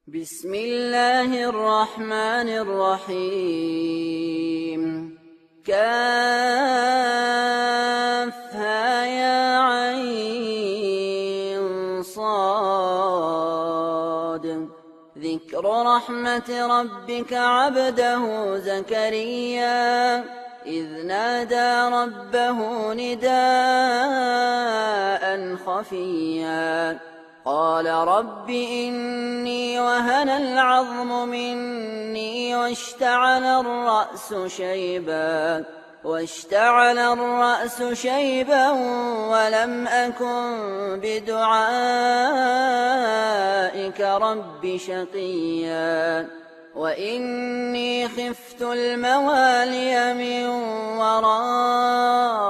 بسم الله الرحمن الرحيم. كافها يا عين صاد. ذكر رحمة ربك عبده زكريا إذ نادى ربه نداء خفيا قال رب إني وهن العظم مني واشتعل الرأس شيبا ولم أكن بدعائك رب شقيا وإني خفت الموالي من ورائي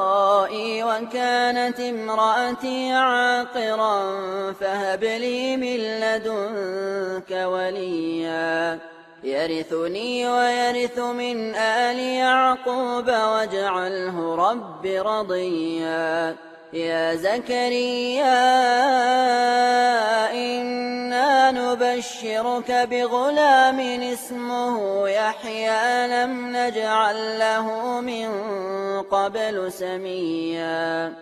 وكانت امرأتي عاقرا فهب لي من لدنك وليا يرثني ويرث من آل يعقوب واجعله رب رضيا يا زكريا إنا نبشرك بغلام اسمه يحيى لم نجعل له من قبل سميا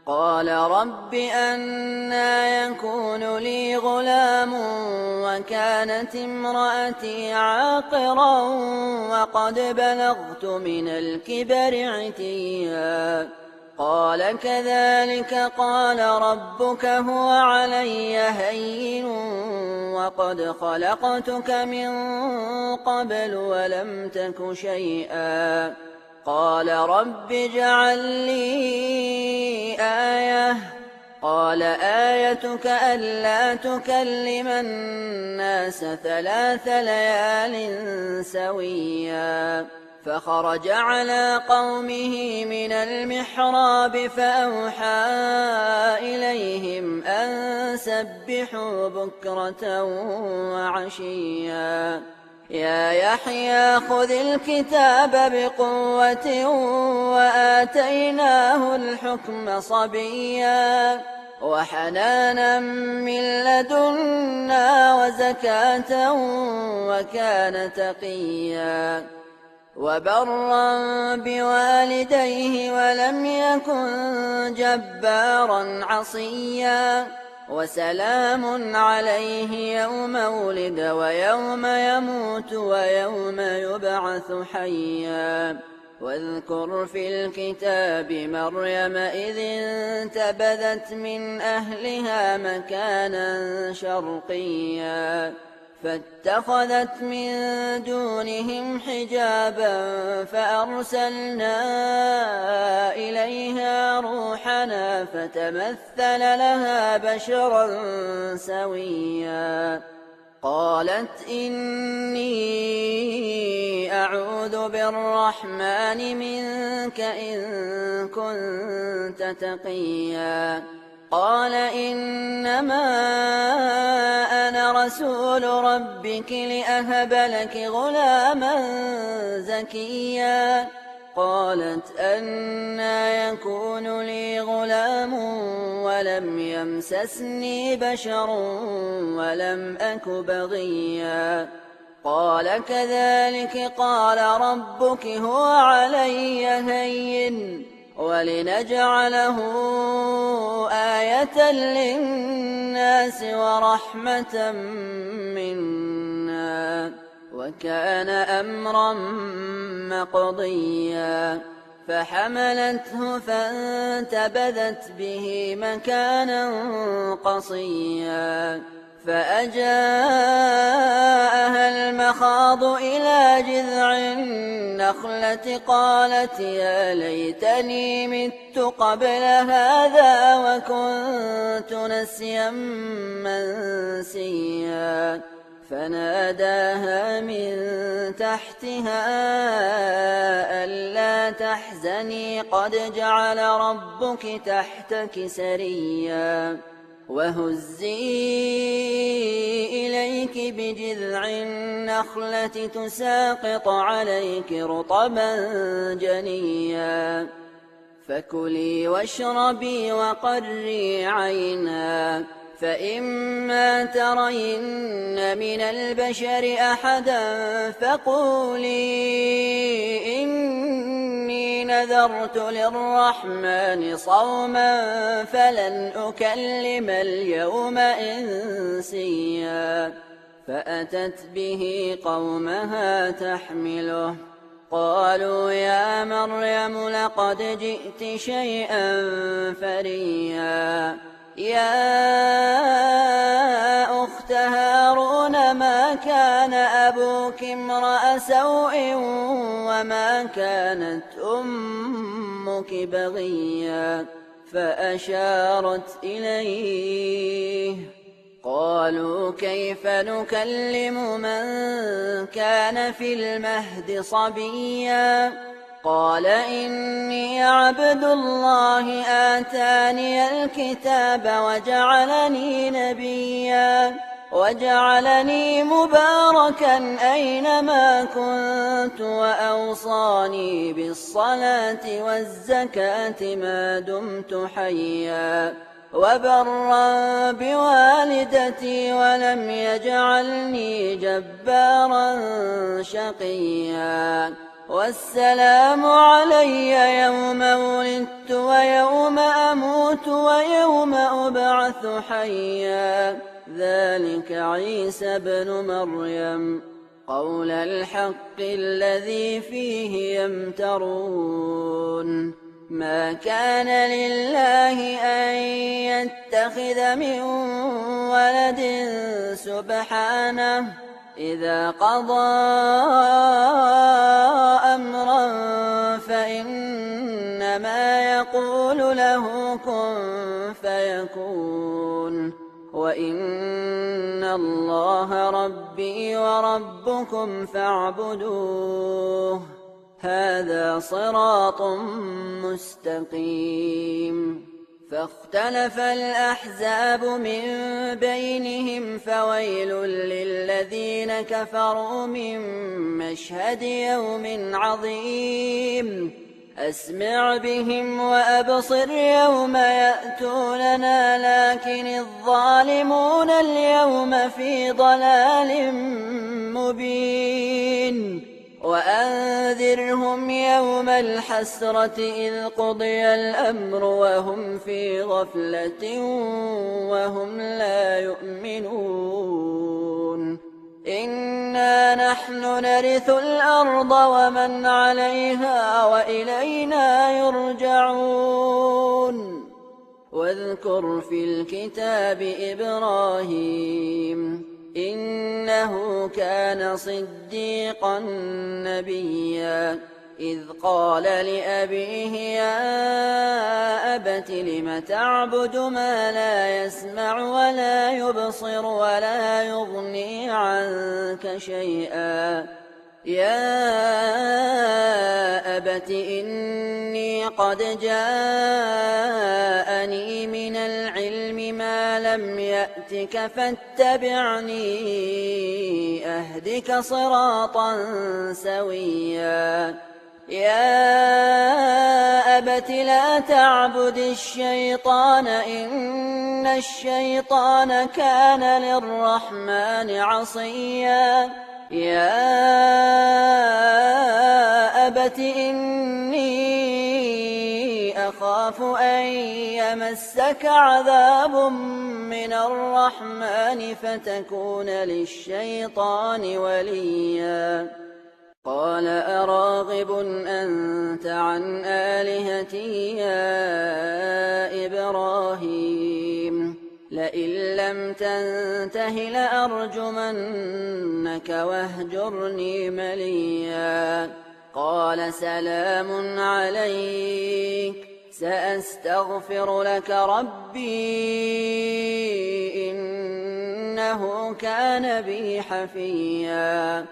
قال رب أنى يكون لي غلام وكانت امرأتي عاقرا وقد بلغت من الكبر عتيا قال كذلك قال ربك هو علي هين وقد خلقتك من قبل ولم تك شيئا قال رب اجعل لي آية قال آيتك ألا تكلم الناس 3 ليال سويا فخرج على قومه من المحراب فأوحى إليهم أن سبحوا بكرة وعشيا يا يحيى خذ الكتاب بقوة وآتيناه الحكم صبيا وحنانا من لدنا وزكاة وكان تقيا وبرا بوالديه ولم يكن جبارا عصيا وسلام عليه يوم ولد ويوم يموت ويوم يبعث حيا واذكر في الكتاب مريم إذ انتبذت من أهلها مكانا شرقيا فاتخذت من دونهم حجابا فأرسلنا إليها روحنا فتمثل لها بشرا سويا قالت إني أعوذ بالرحمن منك إن كنت تقيا قال إنما أنا رسول ربك لأهب لك غلاما زكيا قالت أنى يكون لي غلام ولم يمسسني بشر ولم أك بغيا قال كذلك قال ربك هو علي هين ولنجعله آية للناس ورحمة منا وكان أمرا مقضيا فحملته فانتبذت به مكانا قصيا فأجاءها المخاض إلى جذع النخلة قالت يا ليتني مت قبل هذا وكنت نسيا منسيا فناداها من تحتها ألا تحزني قد جعل ربك تحتك سريا وهزي إليك بجذع النخلة تساقط عليك رطبا جنيا فكلي واشربي وقري عينا فإما ترين من البشر أحدا فقولي إني نذرت للرحمن صوما فلن أكلم اليوم إنسيا فأتت به قومها تحمله قالوا يا مريم لقد جئت شيئا فريا يا أخت هارون ما كان أبوك امرأ سوء وما كانت أمك بغيا فأشارت إليه قالوا كيف نكلم من كان في المهد صبيا قال إني عبد الله آتاني الكتاب وجعلني نبيا وجعلني مباركا أينما كنت وأوصاني بالصلاة والزكاة ما دمت حيا وبرا بوالدتي ولم يجعلني جبارا شقيا والسلام علي يوم ولدت ويوم أموت ويوم أبعث حيا ذلك عيسى بن مريم قول الحق الذي فيه يمترون ما كان لله أن يتخذ من ولد سبحانه إذا قضى أمرا فإنما يقول له كن فيكون وإن الله ربي وربكم فاعبدوه هذا صراط مستقيم فاختلف الأحزاب من بينهم فويل للذين كفروا من مشهد يوم عظيم أسمع بهم وأبصر يوم يأتوننا لكن الظالمون اليوم في ضلال مبين وأنذرهم يوم الحسرة إذ قضي الأمر وهم في غفلة وهم لا يؤمنون إنا نحن نرث الأرض ومن عليها وإلينا يرجعون واذكر في الكتاب إبراهيم إنه كان صديقا نبيا إذ قال لأبيه يا أبت لم تعبد ما لا يسمع ولا يبصر ولا يغني عنك شيئا يا أبت إني قد جاءني من العلم ما لم يأتك فاتبعني أهدك صراطا سويا يا أبت لا تعبد الشيطان إن الشيطان كان للرحمن عصيا يا أبت إني أخاف أن يمسك عذاب من الرحمن فتكون للشيطان وليا قال أراغب أنت عن آلهتي يا إبراهيم لئن لم تنته لأرجمنك واهجرني مليا قال سلام عليك سأستغفر لك ربي إنه كان بي حفيا